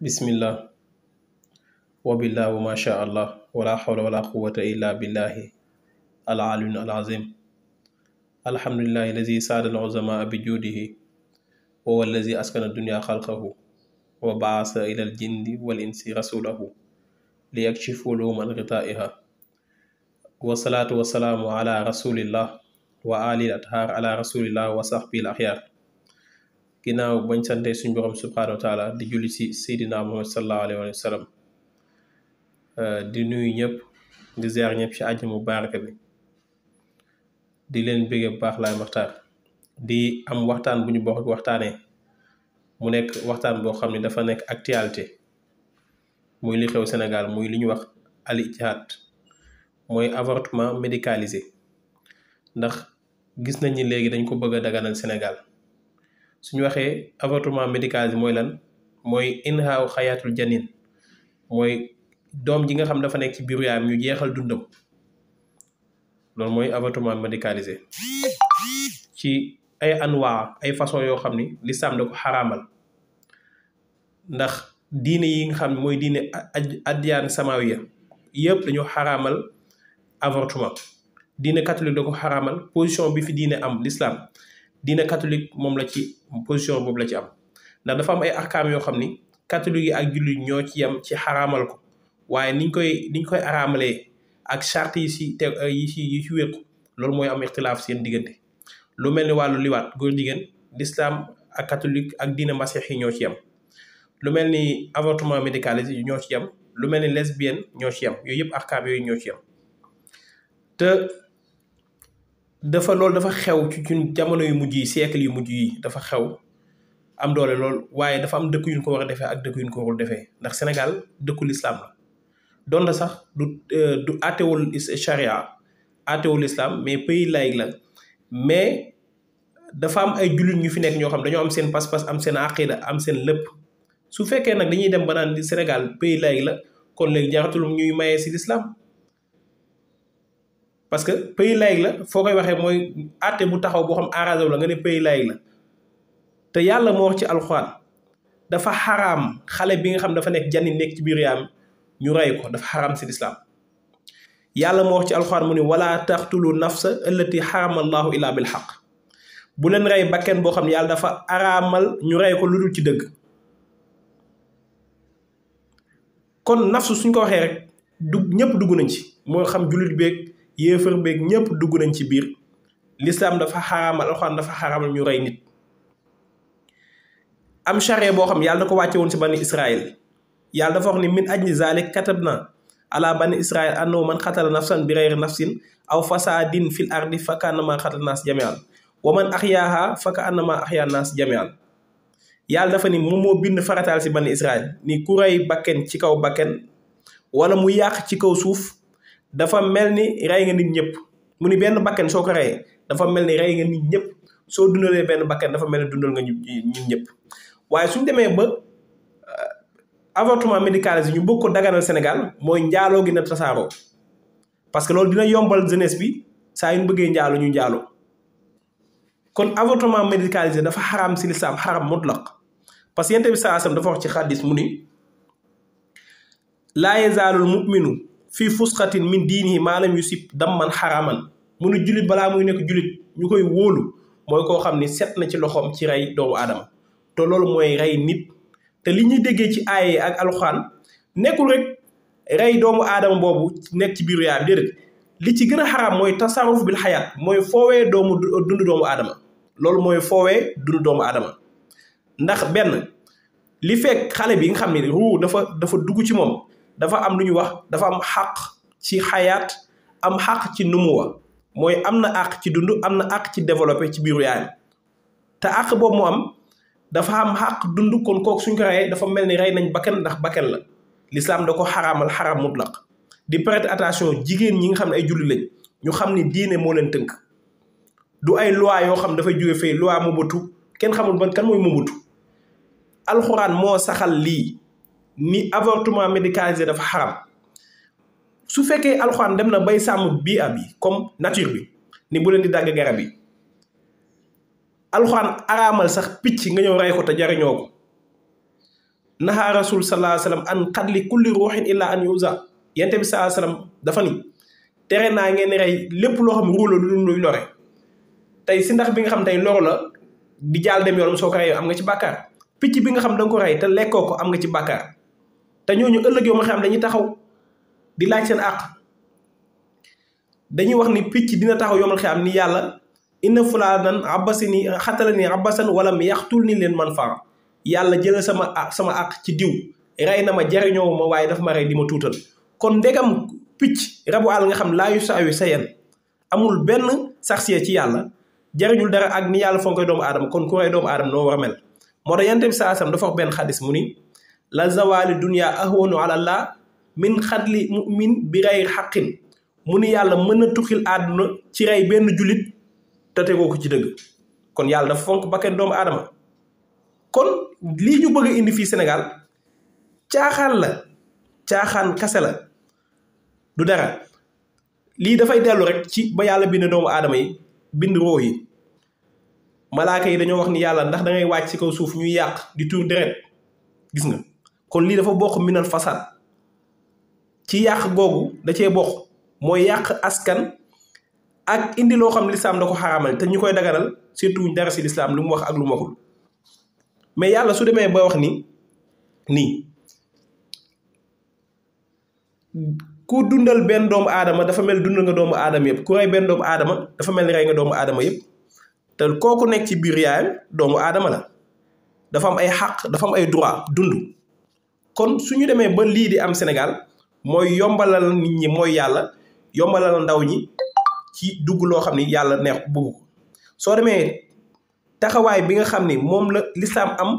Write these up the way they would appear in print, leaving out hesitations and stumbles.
bismillah wa billah wa ma sha allah wala hawla wala quwwata illa billahi al aliyun al azim alhamdulillahi allazi saada al uzama bi juudihi wa huwa allazi askana dunya xalqahu wa baasa ila al jinni wal insi rasulahu li yakshifu luum an ghitaiha wa salaatu wa salaamu ala rasulillah wa alihi athar ala rasulillah wa sahbil akhyar ginnaaw bañ sante suñ borom subhanahu wa taala di julli si seydina muhammad sallallahu alayhi wa sallam di nuyu ñëpp di ziar ñëpp ci àjj mu baraka bi di leen bëgge bu baax laay waxtaan di am waxtaan bu ñu bokk waxtaanee mu nekk waxtaan boo xam ne dafa nekk actualité muy li xew Sénégal muy li ñu wax al ijtihaad mooy avortement médicalisé ndax gis nañ ni léegi dañ ko bëgg a daganal Sénégal suñu waxee avortement médicalisé mooy lan mooy inhaaw xayaatul janin mooy doom ji nga xam dafa nekk ci biiru yaayam ñu jeexal dundam loolu mooy avortement médicalisé ci ay anwaa ay façon yoo xam ni lislaam da ko xaraamal ndax diine yi nga xam ne mooy diine addiyaan samawiya yëpp dañoo xaraamal avortement diine catholique da ko xaraamal position bi fi diine am lislaam diine catholique moom la ci position boobu la ci am ndax dafa am ay ahkaam yoo xam ni catholique yi ak jullit ñoo ci yem ci xaraamal ko waaye niñ koy araamalee ak charte yi si te yi ci wéqu loolu mooy am ixtilaaf seen diggante lu mel ni wàllu liwaat góor jigéen l'islam ak catholique ak diine masiix yi ñoo ci yem lu mel ni avortement médicalisé ñoo ci yem lu mel ni lesbienne ñoo ci yem yooyu yëpp ahkaam yooyu ñoo ci yem te loolu dafa xew ci jamono yu mujj yi siècle yu mujj yi dafa xew am doole lool waaye dafa am dëkk yu ñu ko war a defee ak dëkk yu ñu ko warul defee ndax Sénégal dëkku lislaam la donte sax du àttewul charia àttewul islam mais pays laïque la mais dafa am ay jullit ñu fi nekk ñoo xam dañoo am seen pas-pas am seen aqida am seen lépp su fekkee nag dañuy dem ba naan Sénégal pays laïque la kon léegi jaratul ñuy mayee si l'islam parce que pays laïque la foo koy waxee mooy àtte bu taxaw boo xam arrangé wu la nga ne pays laïque la te yàlla moo wax ci alxuraan dafa xaraam xale bi nga xam dafa nekk janin nekk ci biir yaam ñu rey ko dafa xaraam si lislaam yàlla moo wax ci alxuraan mu ne wala taqtulu nafsa allati xarama allahu illa bil xaq bu leen rey bakken boo xam ne yàlla dafa araamal ñu rey ko lu dul ci dëgg kon nafsu suñ ko waxee rek ñëpp dugg nañ ci moo xam jullit beeg yéefar beeg ñëpp dugg nañ ci biir lislaam dafa xaraamal alxuraan dafa xaraamal ñu rey nit am charia boo xam yàlla da ko wàcce woon si bani Israël yàlla dafa wax ni min ajli zalik katabna ala bani Israël annahu man xatala nafsan bi ghayri nafsin aw fasadin fil ardi fa kannama xatala naas jamian wa man axyaaha fa kannama axyaa naas jamian yàlla dafa ni moom moo bind farataal si bani Israël ni ku rey bakken ci kaw bakken wala mu yàq ci kaw suuf dafa mel ni rey nga nit ñëpp mu ni benn bakken soo ko reyee dafa mel ni rey nga nit ñëpp soo dundalee benn bakken dafa mel ni dundal nga ñun ñëpp waaye suñ demee ba avortement médicalisé ñu bëgg ko daganal Sénégal mooy njaaloo gi na tasaaroo parce que loolu dina yombal jeunesse bi saa yu ñu bëggee njaaloo ñu njaaloo kon avortement médicalisé dafa xaraam si lislaam xaram mutlaq parce que yonent bi sallallahu alayhi wasallam dafa wax ci xadis mu ni laa yazaalul mu'minu fii fusxatin min diinihi maa lam yusib damman xaraman mu ni jullit balaa muy nekk jullit ñu koy wóolu mooy koo xam ni set na ci loxoom ci rey doomu aadama te loolu mooy rey nit te li ñuy déggee ci aaye ak alxuraan nekkul rek rey doomu aadama boobu nekk ci biiru yaay bi déedéet li ci gën a xaraam mooy tasarruf bil xayaat mooy foowee dund doomu aadama loolu mooy foowee dund doomu aadama ndax benn li fekk xale bi nga xam ne ruu dafa dugg ci moom dafa am lu ñu wax dafa am xaq ci xayaat am xaq ci numuwa mooy am na àq ci dund am na àq ci développé ci biiru yaayam te àq boobu mu am dafa am xaq dund kon kooku suñ ko reyee dafa mel ni rey nañ bakken ndax bakken la l'islam da ko xaraamal xaraam mutlaq di prêter attention jigéen ñi nga xam ne ay julli lañ ñu xam ni diine moo leen tënk du ay loi yoo xam dafay jóge fee loi Mobutu kenn xamul ban kan mooy Mobutu alxuraan moo saxal lii ni avortement médicalisé dafa xaram su fekkee alxuraan dem na bay sàmm bii ab yi comme nature bi ni bu leen di dagg garab yi alxuraan araamal sax picc nga ñëw rey ko te jariñoo ko naha rasul sallallahu alayhi wasallam an qatli kulli ruuhin illa an yuza yente bi sallallahu alayhi wasallam dafa ni tere naa ngeen rey lépp loo xam ruula lu luy lore tey si ndax bi nga xam tey loro la di jaal dem yoonam soo ko reyee am nga ci bàkkaar picc bi nga xam da nga ko rey te lekkoo ko am nga ci bàkkaar te ñooñu ëllëg yow ma xam dañuy taxaw di laaj seen àq dañuy wax ni picc dina taxaw yomal xiyaam ni yàlla inna fulaanan abbasini xatalani abbasan walam yaxtul ni leen man faa yàlla jëlee sama àq ci diw rey na ma jariñoo ma waaye dafa ma rey di ma tuutal kon ndegam picc rabu àll nga xam laayu saayu sayen amul benn sarsiye ci yàlla jariñul dara ak ni yàlla fonkoy doomu aadama kon ku rey doomu aadama noo war a mel moo tax yonent bi saasam dafa wax benn xadis mu ni la zawali dunya ahwanu ala allah min xadli mu'min bi rey xaqin mu ni yàlla mën na tuxil àdduna ci rey benn julit te tegoo ko ci dëgg kon yàlla dafa fonk bakken doomu aadama kon lii ñu bëgg a indi fii Sénégal caaxaan la caaxaan kase la du dara lii dafay dellu rek ci ba yàlla bind doomu aadama yi bind roo yi malaaka yi dañoo wax ni yàlla ndax da ngay wàcc ci kaw suuf ñuy yàq di tuur deret gis nga kon lii dafa bokk minal fasaad ci yàq googu da cee bokk mooy yàq askan ak indi loo xam lislaam da ko xaraamal te ñu koy daganal surtout dara si lislaam lu mu wax ak lu mu waxul mais yàlla su demee ba wax nii ku dundal benn doomu aadama dafa mel dundal nga doomu aadama yëpp ku rey benn doomu aadama dafa mel ni rey nga doomu aadama yëpp te kooku nekk ci biir yaayam doomu aadama la dafa am ay xaq dafa am ay droit dund kon suñu demee ba lii di am Sénégal mooy yombalal nit ñi mooy yàlla yombalal ndaw ñi ci dugg loo xam ni yàlla neex bëgg ko soo demee taxawaay bi nga xam ni moom la l'islam am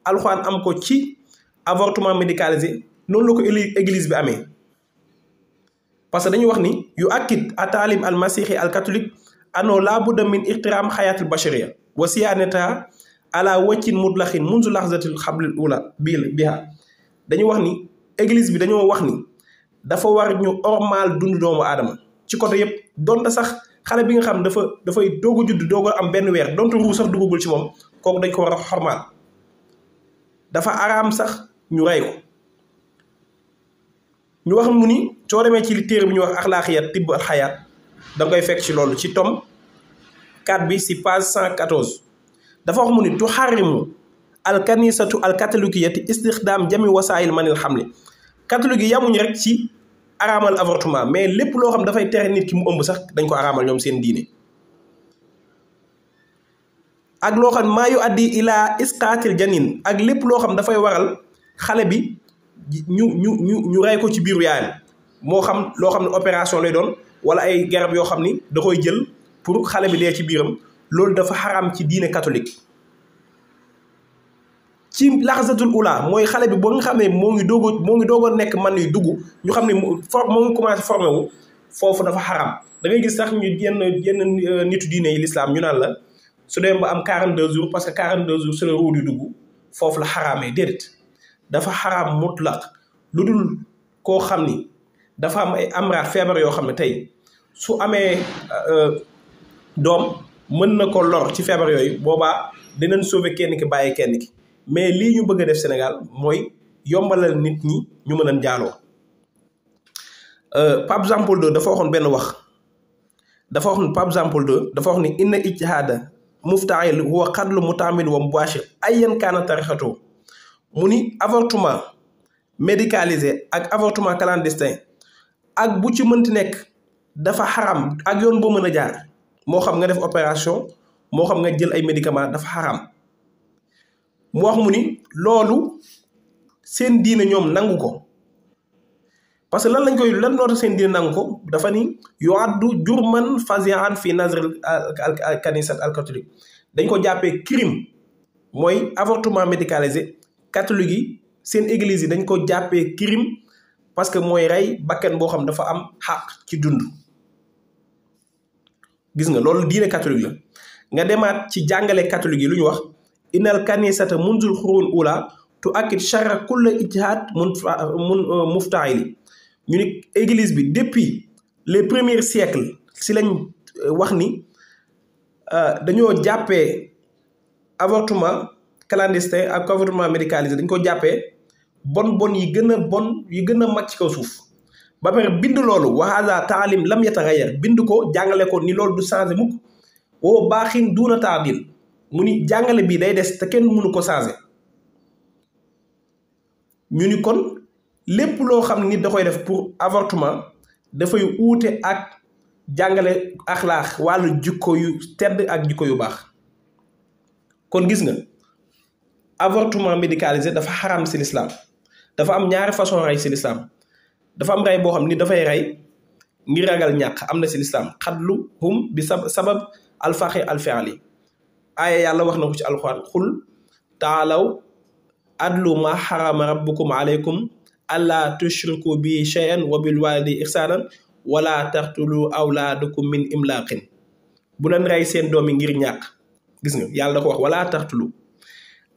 alxuraan am ko ci avortement médicalisé noonu la ko église bi amee parce que dañuy wax ni yu akkit a taalim al masihi al catholique ano laa budda min ixtiraam xayaatul bashariya wa siyaanata ala waccin mutlaxin munzu laxzatil xablil ula biha dañu wax ni église bi dañoo wax ni dafa war ñu ormal dund doomu aadama ci côté yëpp donte sax xale bi nga xam dafay doog a judd doog a am benn weer donte ruu sax duggagul ci moom kooku dañ ko war a xormaal dafa araam sax ñu rey ko ñu wax mu ni soo demee ci li téere bi ñu wax axlaaqiyat tibb al xayaat da ngay fekk ci loolu ci tome 4 bi si page 114 dafa wax mu ni tu xarimu al kanisatu al catholikiyati istixdaam jami wasaayil manil xamli catholique yi yamuñ rek ci araamal avortement mais lépp loo xam dafay tere nit ki mu ëmb sax dañ ko araamal ñoom seen diine ak loo xam maa yu addi ila isqaatil janin ak lépp loo xam dafay waral xale bi ñu rey ko ci biiru yaayam moo xam loo xam ne opération lay doon wala ay garab yoo xam ni da koy jël pour xale bi dee ci biiram loolu dafa xaraam ci diine catholique ci laxzatul ula mooy xale bi ba nga xam ne moo ngi doog a nekk man yu dugg ñu xam ne moo ngi commencé formé wu foofu dafa xaraam da ngay gis sax ñu yenn nitu diine yi l'islam ñu naan la su dem ba am 42 jours parce que 42 jours su la ruu di dugg foofu la xaraamee déedéet dafa xaraam mutlaq lu dul koo xam ni dafa am ay amraat feebar yoo xam ne tey su amee doom mën na ko lor ci feebar yooyu boobaa dinañ sauver kenn ki bàyyi kenn ki mais lii ñu bëgg a def Sénégal mooy yombalal nit ñi ñu mën a njaaloo Pape Jean Paul II dafa waxoon benn wax dafa wax ni Pape Jean Paul II dafa wax ni inna ijtihaada muftail huwa xadlu mutaamil wa mubashir ayyan kaana tarixatoo mu ni avortement médicalisé ak avortement clandestin ak bu ci mënti nekk dafa xaram ak yoon boo mën a jaar moo xam nga def opération moo xam nga jël ay médicaments dafa xaram mu wax mu ni loolu seen diine ñoom nangu ko parce que lan noo tax seen diine nangu ko dafa ni yuaddu jurman fazian fi nazr al kanisat al catholique dañ ko jàppee crime mooy avortement médicalisé catholique yi seen église yi dañ ko jàppee crime parce que mooy rey bakken boo xam dafa am xaq ci dund gis nga loolu diine catholique la nga demaat ci jàngale catholique yi lu ñu wax inal kanisata munzul xurun ula tu akit charra kulla ijtihaad muftaili ñu ni église bi depuis les premiers siècles si lañ wax ni dañoo jàppee avortement clandestin ak avortement médicalisé dañ ko jàppee bon yi gën a bon yi gën a mag ci kaw suuf ba pare bind loolu wa haza taalim lam yataxayyar bind ko jàngale ko ni loolu du changé mukk woo baaxin duuna taadil mu ni jàngale bi day des te kenn mënu ko changé ñu ni kon lépp loo xam ne nit da koy def pour avortement dafay uute ak jàngale axlaax wàllu jikko yu tedd ak jikko yu baax kon gis nga avortement médicalisé dafa xaram si l'islam dafa am ñaari façon rey si l'islam dafa am rey boo xam ni dafay rey ngir ragal ñàkk am na si l'islam xadlu hum bi sabab alfaxi alfiali aaya yàlla wax na ko ci alxuraan xul taalaw adlu ma xarama rabbukum aleykum alla tushriku bi shay'an wa bil walidi ihsanan wala taqtulu awlaadakum min imlaqin bu leen rey seen doom yi ngir ñàkk gis nga yàlla da ko wax wala taqtulu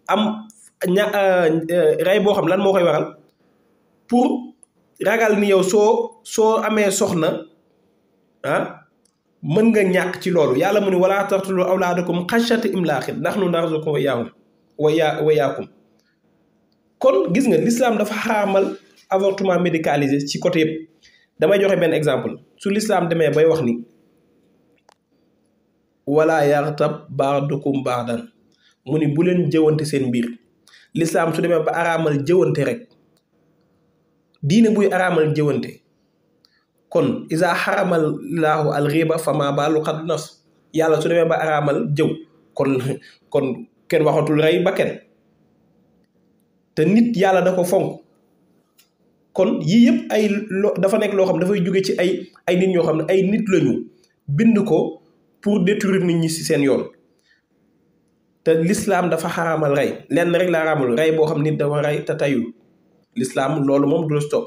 am rey boo xam lan moo koy waral pour ragal ni yow soo amee soxna mën nga ñàkk ci loolu yàlla mu ne wala taqtulu awlaadakum xashyata imlaqin nahnu narzuqukum wa iyyakum kon gis nga l'islam dafa xaraamal avortement médicalisé ci côté yëpp damay joxe benn exemple su l'islam demee bay wax ni wala yaxtab ba'dukum ba'dan mu ni bu leen jëwante seen biir l'islam su demee ba araamal jëwante rek diine buy araamal jëwante kon isa xaramal laahu alxiiba fama baalu xaddu nafs yàlla su demee ba araamal jëw kon kenn waxatul rey ba kenn te nit yàlla da ko fonk kon yii yëpp dafa nekk loo xam dafay jóge ci ay nit ñoo xam ne ay nit lañu bind ko pour détruire nit ñi ci seen yoon te l'islam dafa xaraamal rey lenn rek la xaraamal rey boo xam nit dafa rey te tayul l'islam loolu moom du la stop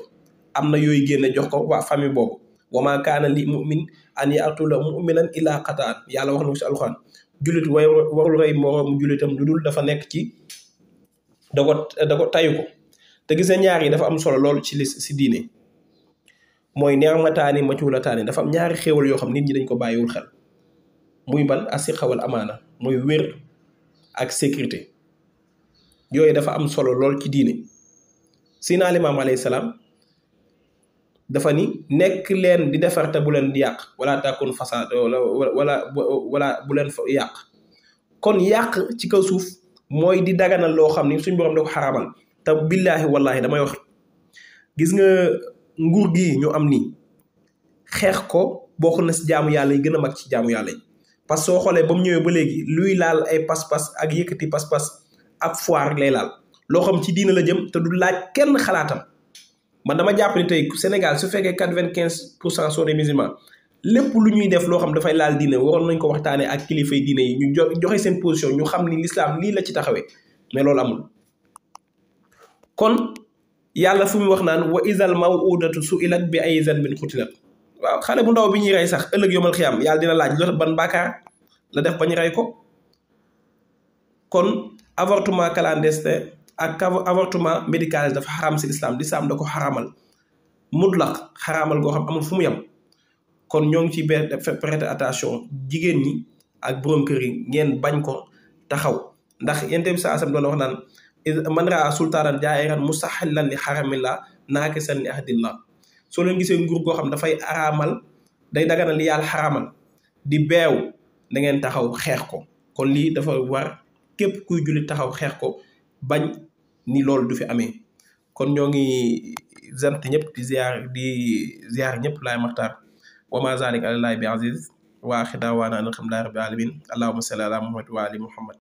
am na yooyu génne jox ko waa famille boobu wa ma kaana li mu'min an yaqtula mu'minan illa qataan yàlla wax na ko ci alxuraan jullit warul rey moroom jullitam lu dul dafa nekk ci da ko tayu ko te gis na ñaar yi dafa am solo lool ci si diine mooy ni'mataani majhuulataani dafa am ñaari xéewal yoo xam nit ñi dañ ko bàyyiwul xel muy ban asiqa wal amaana mooy wér ak sécurité yooyu dafa am solo lool ci diine Seydina Limaamu alayhi salaam dafa ni nekk leen di defar te bu leen di yàq wala takun fasaad wala bu leen yàq kon yàq ci kaw suuf mooy di daganal loo xam ni suñ borom da ko xaramal te billaahi wallaahi damay wax gis nga nguur gi ñu am nii xeex ko bokk na si jaamu yàlla yi gën a mag ci jaamu yàlla yi parce que soo xoolee ba mu ñëwee ba léegi luy laal ay pas-pas ak yëkkati pas-pas ak foire lay laal loo xam ci diina la jëm te du laaj kenn xalaatam man dama jàpp ni tey Sénégal su fekkee 95% sont des musulmans lépp lu ñuy def loo xam dafay laal diine waroon nañ ko waxtaanee ak kilifay diine yi ñu joxe seen position ñu xam ni l'islam lii la ci taxawee mais loolu amul kon yàlla fu mu wax naan wa izal maw'udatu su'ilat bi ayyi zanbin qutilat waaw xale bu ndaw bi ñuy rey sax ëllëg yomal xiyam yàlla dina laaj loolu ban bàkkaar la def ba ñu rey ko kon avortement clandestin ak avortement médical dafa xaram si l'islam da ko xaramal mutlaq xaramal goo xam amul fu mu yem kon ñoo ngi ci prêter attention jigéen ñi ak borom kër yi ngeen bañ ko taxaw ndax yente bi saa sam doon wax naan man raa sultaanan jaa'iran mustaxillan li xaramillah naakisan li ahdillah soo leen gisee nguur goo xam dafay araamal day daganal li yàlla xaraamal di beew da ngeen taxaw xeex ko kon lii dafa war képp kuy jullit taxaw xeex ko bañ ni loolu du fi amee kon ñoo ngi sant ñëpp di ziar ñëpp laay maxtaar wa ma zalik alallahi bi aziz wa axir daawaana an alhamdulillahi rabbil alamin allahumma salli ala muhammad wa ali muhammad